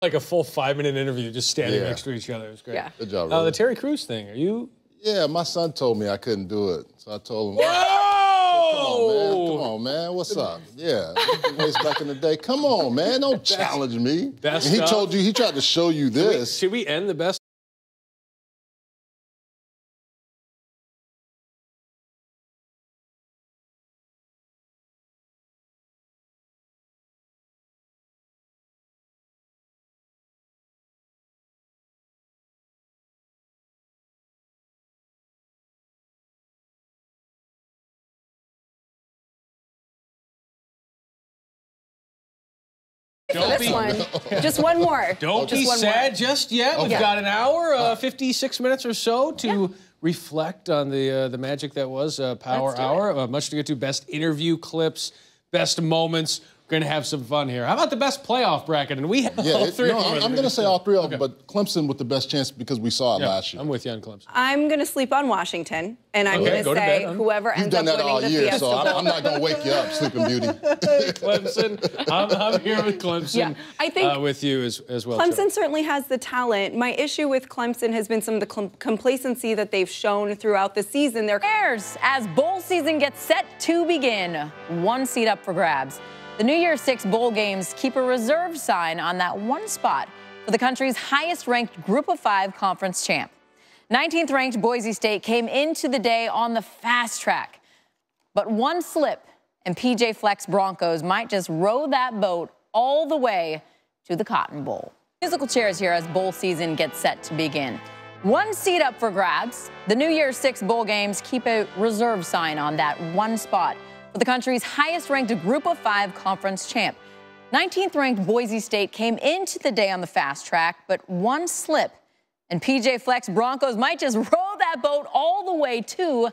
Like a full 5-minute interview, just standing next to each other. It was great. Yeah. Good job, really. The Terry Crews thing, are you? Yeah, my son told me I couldn't do it. So I told him, Whoa! Come on, man. What's up? Yeah. Ways back in the day. Come on, man. Don't challenge me. He told you, he tried to show you this. Should we end the best? Just one more. Don't be sad just yet. We've got an hour, 56 minutes or so to reflect on the magic that was Power Hour. Much to get to. Best interview clips, best moments. We're going to have some fun here. How about the best playoff bracket? And we have all three of them. I'm going to say all three of them, but Clemson with the best chance because we saw it last year. I'm with you on Clemson. I'm going to sleep on Washington, and I'm going to say whoever ends up winning the Fiesta Bowl. You've done that all year, so I'm not going to wake you up, Sleeping Beauty. Clemson. I'm here with Clemson. Yeah, I think with you as well. Clemson certainly has the talent. My issue with Clemson has been some of the complacency that they've shown throughout the season. They're Bears as bowl season gets set to begin. One seat up for grabs. The New Year's 6 bowl games keep a reserve sign on that one spot for the country's highest-ranked Group of 5 conference champ. 19th-ranked Boise State came into the day on the fast track. But one slip, and PJ Fleck's Broncos might just row that boat all the way to the Cotton Bowl. Musical chairs here as bowl season gets set to begin. One seat up for grabs. The New Year's 6 bowl games keep a reserve sign on that one spot for the country's highest-ranked Group of 5 conference champ. 19th-ranked Boise State came into the day on the fast track, but one slip, and PJ Fleck's Broncos might just row that boat all the way to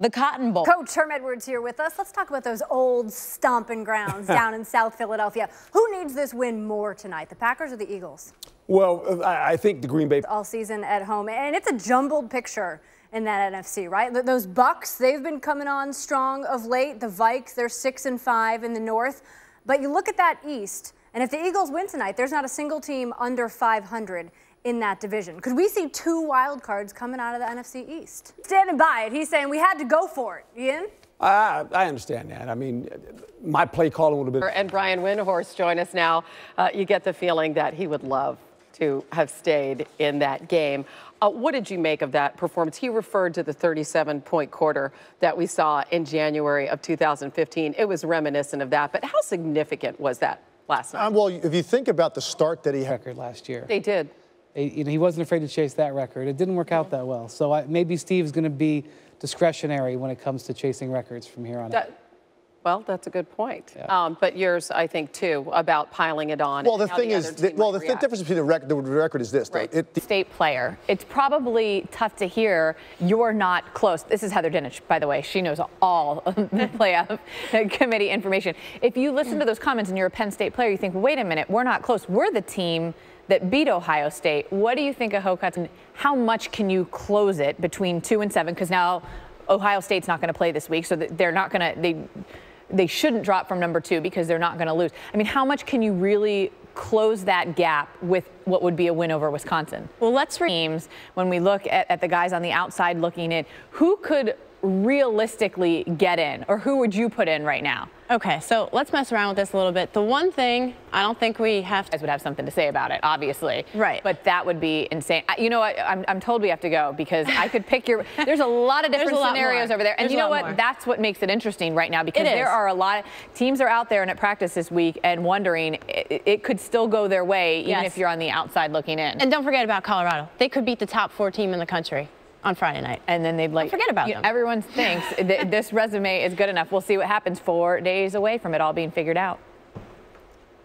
the Cotton Bowl. Coach Herm Edwards here with us. Let's talk about those old stomping grounds down in South Philadelphia. Who needs this win more tonight, the Packers or the Eagles? Well, I think the Green Bay. All season at home, and it's a jumbled picture in that NFC, right? Those Bucks, they've been coming on strong of late. The Vikes, they're 6-5 in the North. But you look at that East, and if the Eagles win tonight, there's not a single team under 500 in that division. Could we see 2 wild cards coming out of the NFC East? Standing by it, he's saying we had to go for it. Ian? I understand that. I mean, my play calling would have been. And Brian Windhorst join us now. You get the feeling that he would love to have stayed in that game. What did you make of that performance? He referred to the 37-point quarter that we saw in January of 2015. It was reminiscent of that, but how significant was that last night? Well, if you think about the start that he had last year. They did. He wasn't afraid to chase that record. It didn't work out that well. So maybe Steve's going to be discretionary when it comes to chasing records from here on out. Well, that's a good point. Yeah. But yours, I think, too, about piling it on. Well, the thing is, the difference between the record is this. Right. State player. It's probably tough to hear you're not close. This is Heather Dinich, by the way. She knows all of the playoff committee information. If you listen to those comments and you're a Penn State player, you think, wait a minute, we're not close. We're the team that beat Ohio State. What do you think of Hokats? How much can you close it between 2 and 7? Because now Ohio State's not going to play this week, so they're not going to. They shouldn't drop from number 2 because they're not going to lose. I mean, how much can you really close that gap with what would be a win over Wisconsin? Well, let's teams when we look at the guys on the outside looking in, who could realistically get in, or who would you put in right now? Okay, so let's mess around with this a little bit. The one thing I don't think we have guys would have something to say about it, obviously. Right. But that would be insane. You know what? I'm told we have to go because I could pick your. There's a lot of different scenarios over there, and you know what? That's what makes it interesting right now because there are a lot of teams are out there and at practice this week and wondering it could still go their way even if you're on the outside looking in. And don't forget about Colorado. They could beat the top 4 team in the country on Friday night. And then they'd forget about them. Everyone thinks this resume is good enough. We'll see what happens 4 days away from it all being figured out.